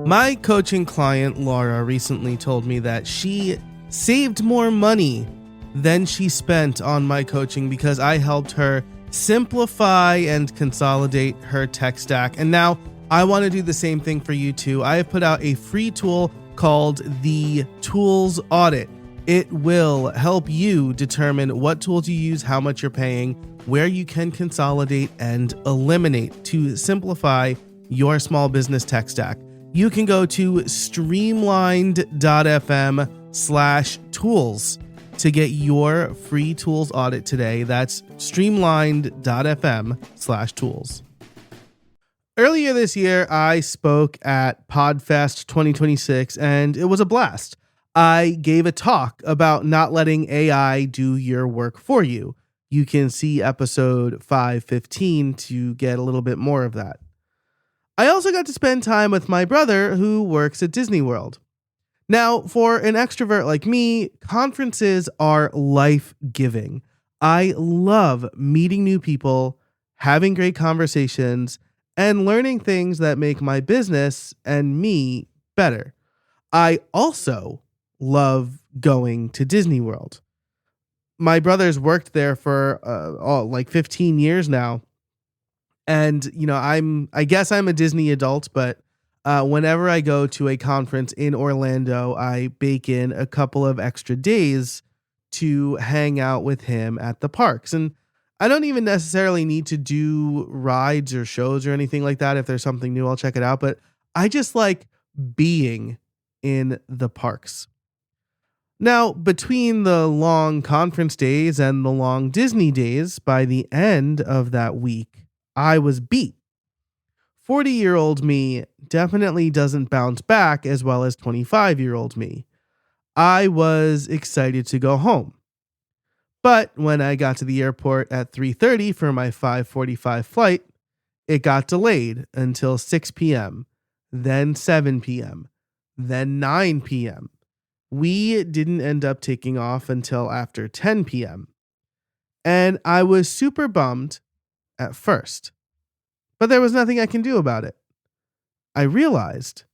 My coaching client, Laura, recently told me that she saved more money than she spent on my coaching because I helped her simplify and consolidate her tech stack. And now I want to do the same thing for you too. I have put out a free tool called the Tools Audit. It will help you determine what tools you use, how much you're paying, where you can consolidate and eliminate to simplify your small business tech stack. You can go to streamlined.fm/tools to get your free tools audit today. That's streamlined.fm/tools. Earlier this year, I spoke at PodFest 2026, and it was a blast. I gave a talk about not letting AI do your work for you. You can see episode 515 to get a little bit more of that. I also got to spend time with my brother who works at Disney World. Now, for an extrovert like me, conferences are life-giving. I love meeting new people, having great conversations, and learning things that make my business and me better. I also love going to Disney World. My brother's worked there for like 15 years now. And, I guess I'm a Disney adult, but whenever I go to a conference in Orlando, I bake in a couple of extra days to hang out with him at the parks. And I don't even necessarily need to do rides or shows or anything like that. If there's something new, I'll check it out. But I just like being in the parks. Now, between the long conference days and the long Disney days, by the end of that week, I was beat. 40-year-old me definitely doesn't bounce back as well as 25-year-old me. I was excited to go home. But when I got to the airport at 3:30 for my 5:45 flight, it got delayed until 6 p.m., then 7 p.m., then 9 p.m. We didn't end up taking off until after 10 p.m. And I was super bummed at first, but there was nothing I can do about it. I realized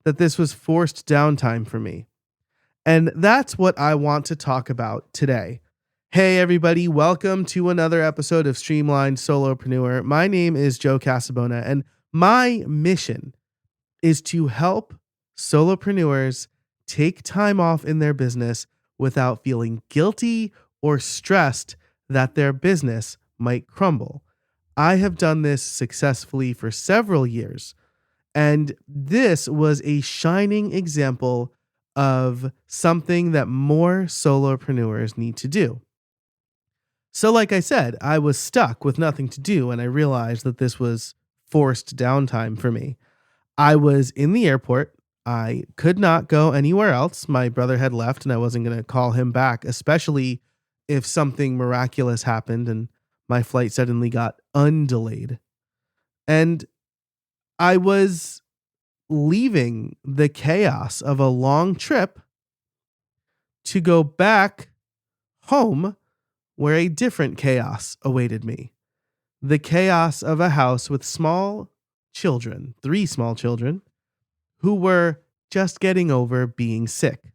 that this was forced downtime for me. And that's what I want to talk about today. Hey everybody, welcome to another episode of Streamlined Solopreneur. My name is Joe Casabona, and my mission is to help solopreneurs take time off in their business without feeling guilty or stressed that their business might crumble. I have done this successfully for several years, and this was a shining example of something that more solopreneurs need to do. So like I said, I was stuck with nothing to do, and I realized that this was forced downtime for me. I was in the airport. I could not go anywhere else. My brother had left, and I wasn't going to call him back, especially if something miraculous happened and my flight suddenly got undelayed. And I was leaving the chaos of a long trip to go back home where a different chaos awaited me. The chaos of a house with small children, 3 small children, who were just getting over being sick.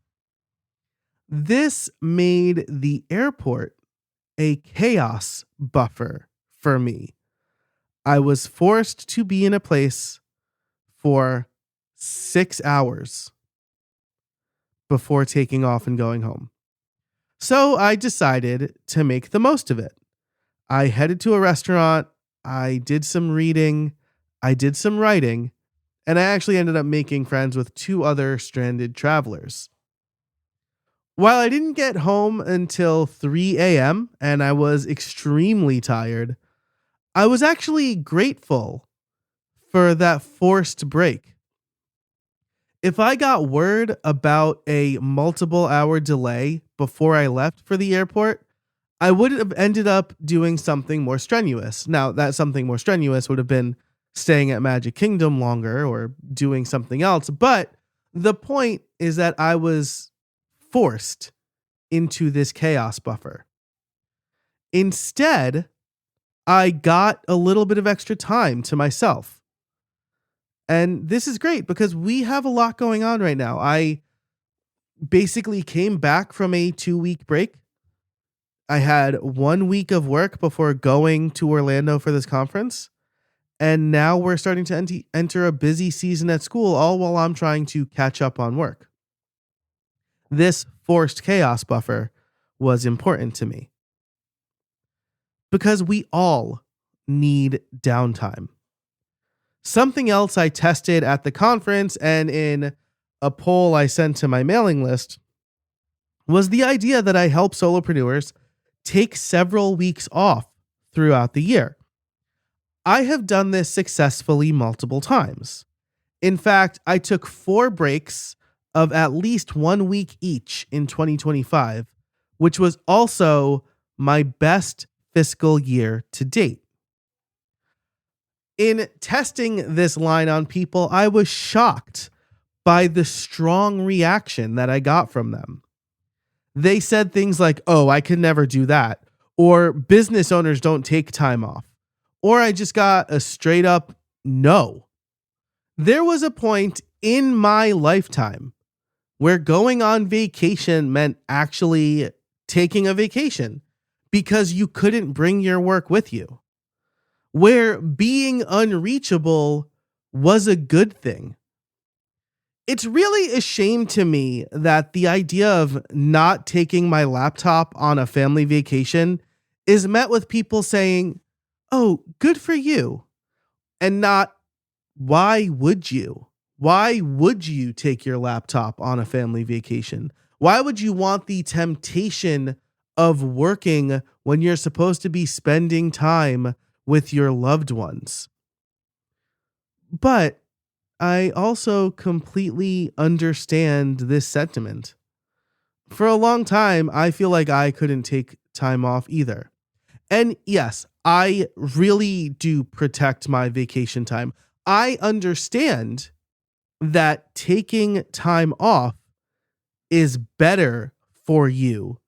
This made the airport a chaos buffer for me. I was forced to be in a place for 6 hours before taking off and going home. So I decided to make the most of it. I headed to a restaurant, I did some reading, I did some writing, and I actually ended up making friends with 2 other stranded travelers. While I didn't get home until 3 a.m. and I was extremely tired, I was actually grateful for that forced break. If I got word about a multiple hour delay before I left for the airport, I would have ended up doing something more strenuous. Now, that something more strenuous would have been staying at Magic Kingdom longer or doing something else. But the point is that I was forced into this chaos buffer. Instead, I got a little bit of extra time to myself. And this is great because we have a lot going on right now. I basically came back from a 2-week break. I had 1 week of work before going to Orlando for this conference. And now we're starting to enter a busy season at school, all while I'm trying to catch up on work. This forced chaos buffer was important to me because we all need downtime. Something else I tested at the conference and in a poll I sent to my mailing list was the idea that I help solopreneurs take several weeks off throughout the year. I have done this successfully multiple times. In fact, I took 4 breaks of at least 1 week each in 2025, which was also my best fiscal year to date. In testing this line on people, I was shocked by the strong reaction that I got from them. They said things like, "Oh, I could never do that," or "Business owners don't take time off," or I just got a straight up no. There was a point in my lifetime where going on vacation meant actually taking a vacation because you couldn't bring your work with you, where being unreachable was a good thing. It's really a shame to me that the idea of not taking my laptop on a family vacation is met with people saying, "Oh, good for you," and not, "Why would you? Why would you take your laptop on a family vacation? Why would you want the temptation of working when you're supposed to be spending time with your loved ones?" But I also completely understand this sentiment. For a long time, I feel like I couldn't take time off either. And yes, I really do protect my vacation time. I understand that taking time off is better for you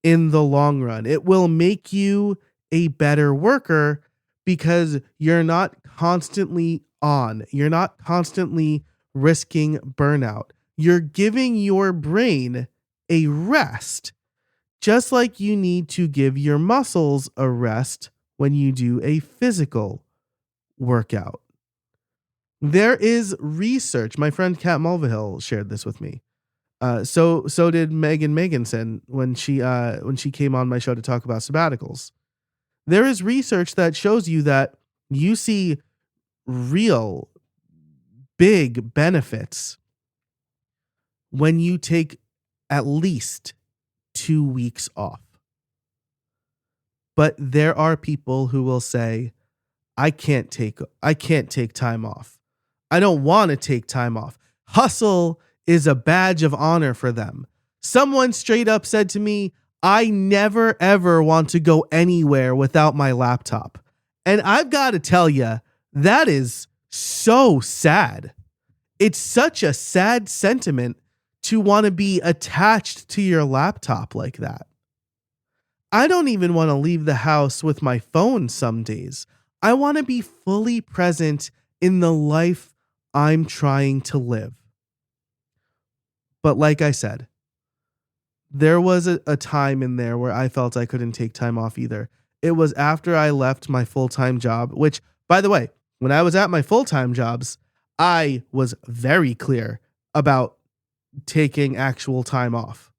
in the long run. It will make you a better worker because you're not constantly on. You're not constantly risking burnout. You're giving your brain a rest, just like you need to give your muscles a rest when you do a physical workout. There is research. My friend Kat Mulvihill shared this with me. So did Megan Meganson when she came on my show to talk about sabbaticals. There is research that shows you that you see real big benefits when you take at least 2 weeks off. But there are people who will say, I can't take time off. I don't want to take time off. Hustle is a badge of honor for them. Someone straight up said to me, "I never ever want to go anywhere without my laptop." And I've got to tell you, that is so sad. It's such a sad sentiment to want to be attached to your laptop like that. I don't even want to leave the house with my phone some days. I want to be fully present in the life I'm trying to live. But like I said, there was a time in there where I felt I couldn't take time off either. It was after I left my full-time job, which, by the way, when I was at my full-time jobs, I was very clear about taking actual time off.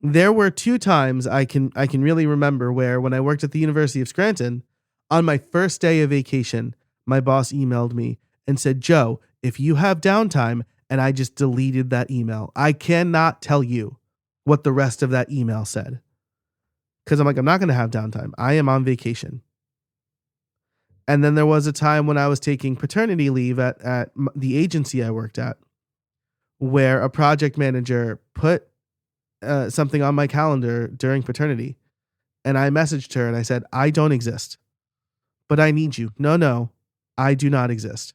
There were 2 times I can really remember where, when I worked at the University of Scranton, on my first day of vacation, my boss emailed me and said, "Joe, if you have downtime," and I just deleted that email. I cannot tell you what the rest of that email said. Because I'm like, I'm not going to have downtime. I am on vacation. And then there was a time when I was taking paternity leave at the agency I worked at, where a project manager put something on my calendar during paternity. And I messaged her and I said, "I don't exist, but I need you." No, I do not exist.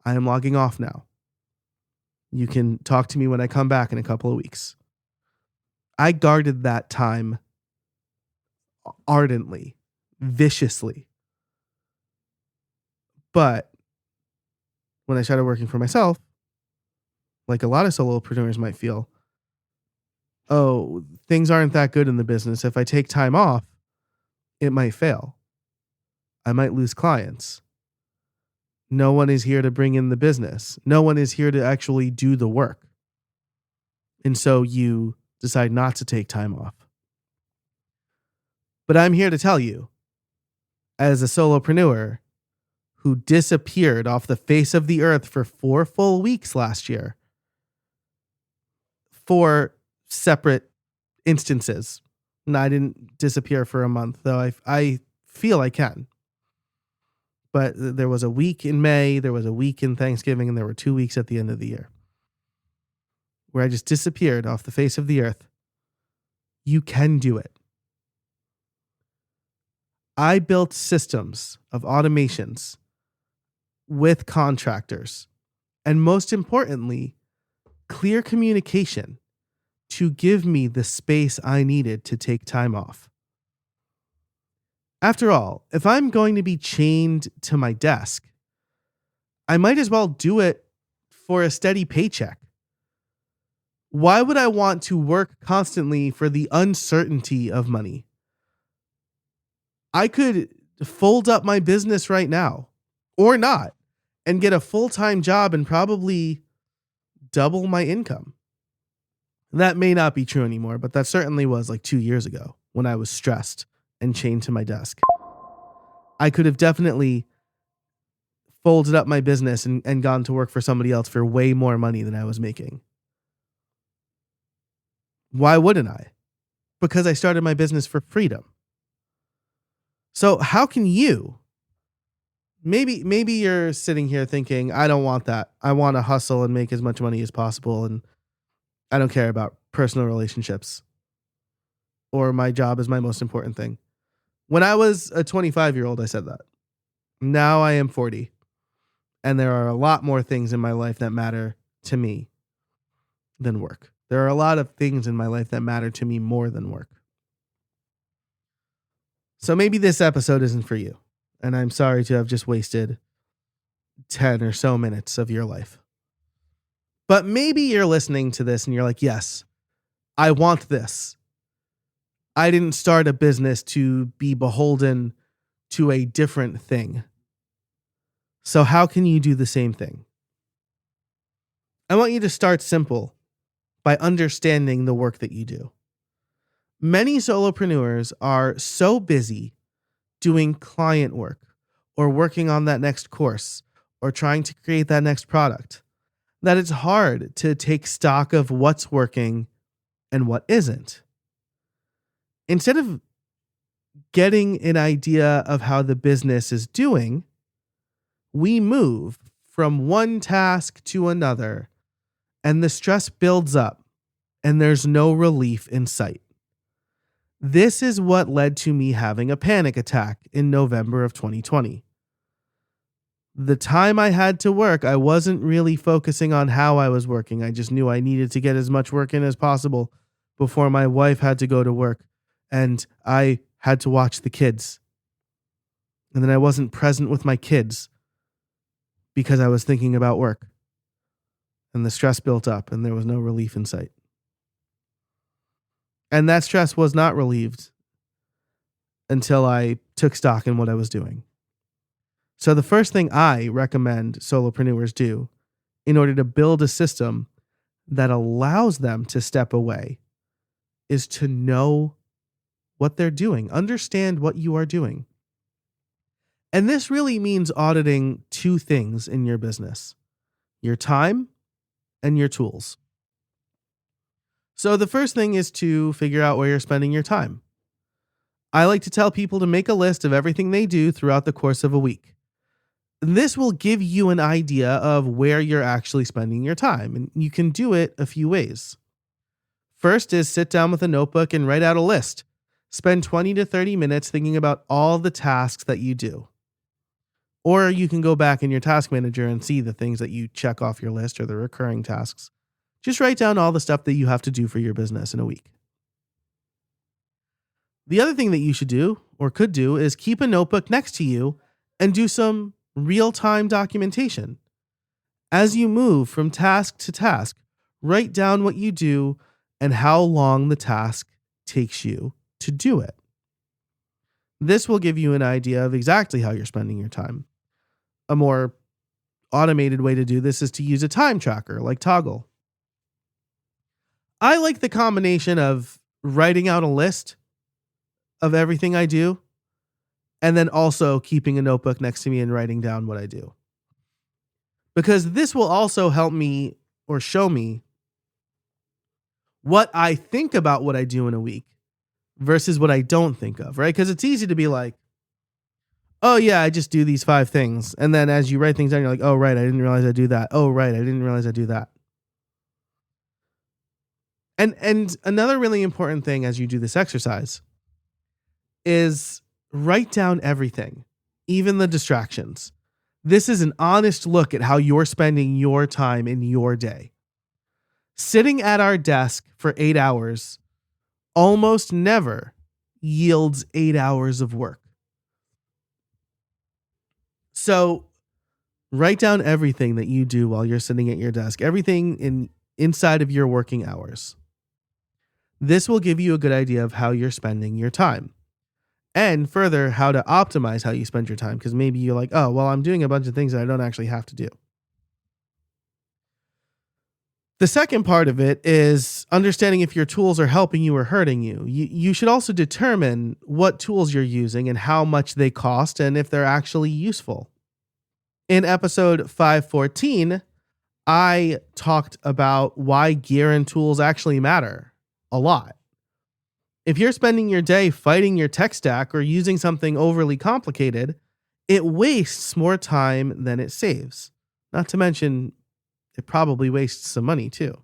I am logging off now. You can talk to me when I come back in a couple of weeks. I guarded that time ardently, viciously. But when I started working for myself, like a lot of solopreneurs might feel, oh, things aren't that good in the business. If I take time off, it might fail. I might lose clients. No one is here to bring in the business. No one is here to actually do the work. And so you decide not to take time off. But I'm here to tell you, as a solopreneur who disappeared off the face of the earth for 4 full weeks last year, 4 separate instances. And I didn't disappear for a month, though I feel I can. But there was a week in May, there was a week in Thanksgiving, and there were 2 weeks at the end of the year where I just disappeared off the face of the earth. You can do it. I built systems of automations with contractors, and most importantly, clear communication to give me the space I needed to take time off. After all, if I'm going to be chained to my desk, I might as well do it for a steady paycheck. Why would I want to work constantly for the uncertainty of money? I could fold up my business right now, or not, and get a full-time job and probably double my income. That may not be true anymore, but that certainly was like 2 years ago when I was stressed and chained to my desk. I could have definitely folded up my business and gone to work for somebody else for way more money than I was making. Why wouldn't I? Because I started my business for freedom. So how can you? Maybe you're sitting here thinking, I don't want that. I want to hustle and make as much money as possible, and I don't care about personal relationships, or my job is my most important thing. When I was a 25-year-old, I said that. Now I am 40, and there are a lot more things in my life that matter to me than work. There are a lot of things in my life that matter to me more than work. So maybe this episode isn't for you, and I'm sorry to have just wasted 10 or so minutes of your life. But maybe you're listening to this and you're like, yes, I want this. I didn't start a business to be beholden to a different thing. So how can you do the same thing? I want you to start simple by understanding the work that you do. Many solopreneurs are so busy doing client work or working on that next course or trying to create that next product that it's hard to take stock of what's working and what isn't. Instead of getting an idea of how the business is doing, we move from one task to another, and the stress builds up, and there's no relief in sight. This is what led to me having a panic attack in November of 2020. The time I had to work, I wasn't really focusing on how I was working. I just knew I needed to get as much work in as possible before my wife had to go to work and I had to watch the kids. And then I wasn't present with my kids because I was thinking about work. And the stress built up and there was no relief in sight. And that stress was not relieved until I took stock in what I was doing. So the first thing I recommend solopreneurs do in order to build a system that allows them to step away is to know what they're doing, understand what you are doing. And this really means auditing 2 things in your business: your time and your tools. So the first thing is to figure out where you're spending your time. I like to tell people to make a list of everything they do throughout the course of a week. This will give you an idea of where you're actually spending your time, and you can do it a few ways. First is sit down with a notebook and write out a list. Spend 20 to 30 minutes thinking about all the tasks that you do. Or you can go back in your task manager and see the things that you check off your list or the recurring tasks. Just write down all the stuff that you have to do for your business in a week. The other thing that you should do or could do is keep a notebook next to you and do some real-time documentation. As you move from task to task, write down what you do and how long the task takes you to do it. This will give you an idea of exactly how you're spending your time. A more automated way to do this is to use a time tracker like Toggle. I like the combination of writing out a list of everything I do and then also keeping a notebook next to me and writing down what I do. Because this will also help me or show me what I think about what I do in a week versus what I don't think of, right? Because it's easy to be like, oh yeah, I just do these 5 things. And then as you write things down, you're like, oh right, I didn't realize I do that. Oh right, I didn't realize I do that. And another really important thing as you do this exercise is write down everything, even the distractions. This is an honest look at how you're spending your time in your day. Sitting at our desk for 8 hours almost never yields 8 hours of work. So write down everything that you do while you're sitting at your desk, everything inside of your working hours. This will give you a good idea of how you're spending your time. And further, how to optimize how you spend your time. Because maybe you're like, oh, well, I'm doing a bunch of things that I don't actually have to do. The second part of it is understanding if your tools are helping you or hurting you. You should also determine what tools you're using and how much they cost and if they're actually useful. In episode 514, I talked about why gear and tools actually matter a lot. If you're spending your day fighting your tech stack or using something overly complicated, it wastes more time than it saves. Not to mention, it probably wastes some money too.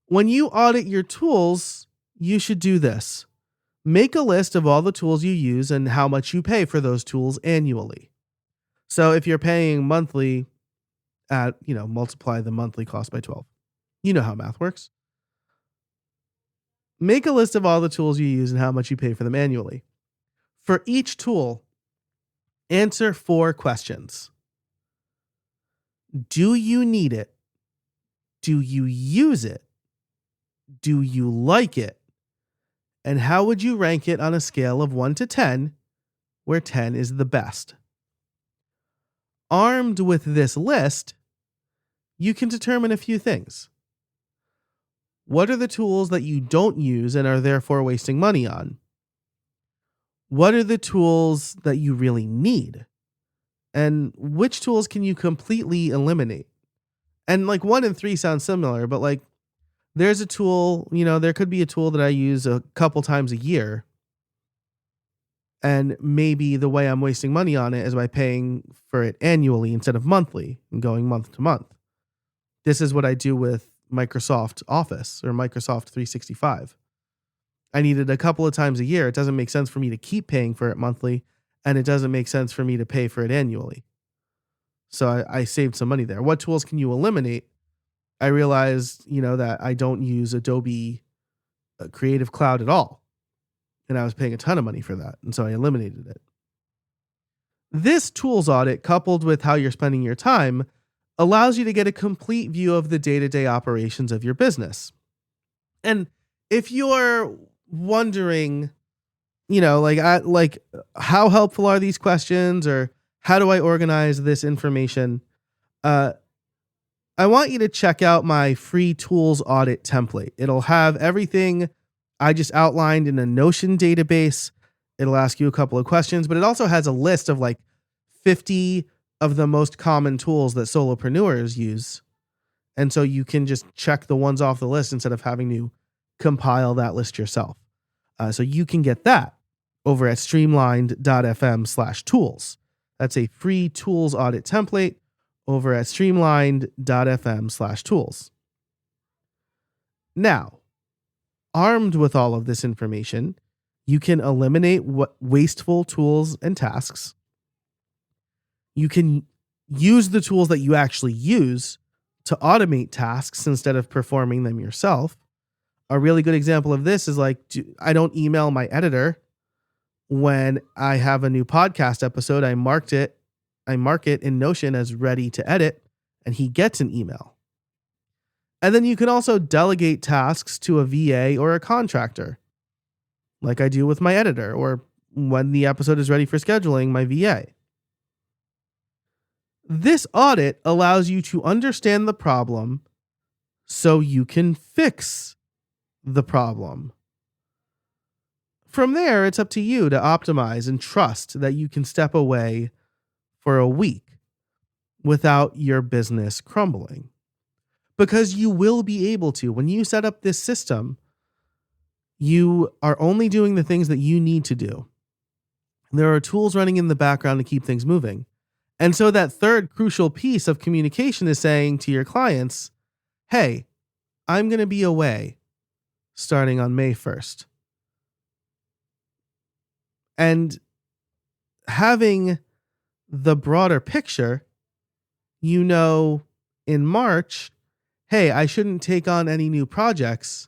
When you audit your tools, you should do this. Make a list of all the tools you use and how much you pay for those tools annually. So if you're paying monthly multiply the monthly cost by 12. You know how math works. Make a list of all the tools you use and how much you pay for them annually. For each tool, answer 4 questions. Do you need it? Do you use it? Do you like it? And how would you rank it on a scale of 1 to 10, where 10 is the best? Armed with this list, you can determine a few things. What are the tools that you don't use and are therefore wasting money on? What are the tools that you really need? And which tools can you completely eliminate? And 1 and 3 sound similar, but there's a tool, there could be a tool that I use a couple times a year. And maybe the way I'm wasting money on it is by paying for it annually instead of monthly and going month to month. This is what I do with Microsoft Office or Microsoft 365. I need it a couple of times a year. It doesn't make sense for me to keep paying for it monthly, and it doesn't make sense for me to pay for it annually. So I saved some money there. What tools can you eliminate? I realized, that I don't use Adobe Creative Cloud at all. And I was paying a ton of money for that. And so I eliminated it. This tools audit, coupled with how you're spending your time, allows you to get a complete view of the day-to-day operations of your business. And if you're wondering, how helpful are these questions or how do I organize this information? I want you to check out my free tools audit template. It'll have everything I just outlined in a Notion database. It'll ask you a couple of questions, but it also has a list of 50 of the most common tools that solopreneurs use. And so you can just check the ones off the list instead of having to compile that list yourself. So you can get that over at streamlined.fm/tools. That's a free tools audit template over at streamlined.fm/tools. Now, armed with all of this information, you can eliminate wasteful tools and tasks. You can use the tools that you actually use to automate tasks instead of performing them yourself. A really good example of this is I don't email my editor when I have a new podcast episode. I mark it in Notion as ready to edit, and he gets an email. And then you can also delegate tasks to a VA or a contractor, like I do with my editor, or when the episode is ready for scheduling, my VA. This audit allows you to understand the problem so you can fix the problem. From there, it's up to you to optimize and trust that you can step away for a week without your business crumbling. Because you will be able to. When you set up this system, you are only doing the things that you need to do. There are tools running in the background to keep things moving. And so that third crucial piece of communication is saying to your clients, hey, I'm going to be away starting on May 1st. And having the broader picture, you know, in March, hey, I shouldn't take on any new projects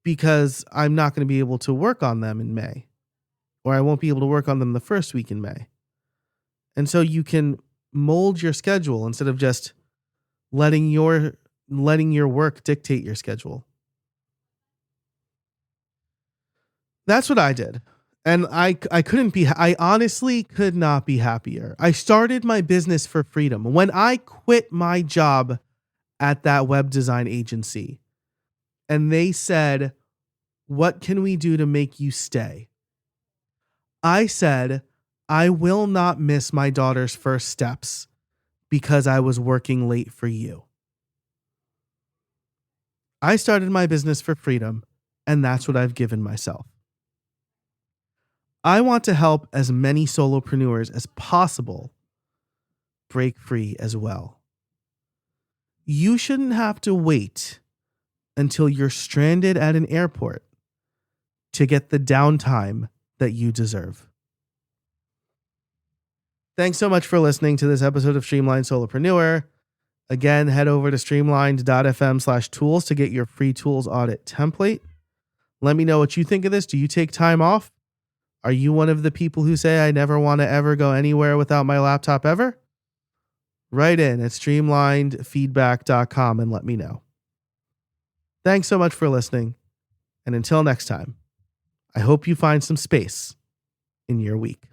because I'm not going to be able to work on them in May, or I won't be able to work on them the first week in May. And so you can mold your schedule instead of just letting your work dictate your schedule. That's what I did. And I honestly could not be happier. I started my business for freedom. When I quit my job at that web design agency and they said, what can we do to make you stay? I said, I will not miss my daughter's first steps because I was working late for you. I started my business for freedom, and that's what I've given myself. I want to help as many solopreneurs as possible break free as well. You shouldn't have to wait until you're stranded at an airport to get the downtime that you deserve. Thanks so much for listening to this episode of Streamlined Solopreneur. Again, head over to streamlined.fm/tools to get your free tools audit template. Let me know what you think of this. Do you take time off? Are you one of the people who say, I never want to ever go anywhere without my laptop ever? Write in at streamlinedfeedback.com and let me know. Thanks so much for listening. And until next time, I hope you find some space in your week.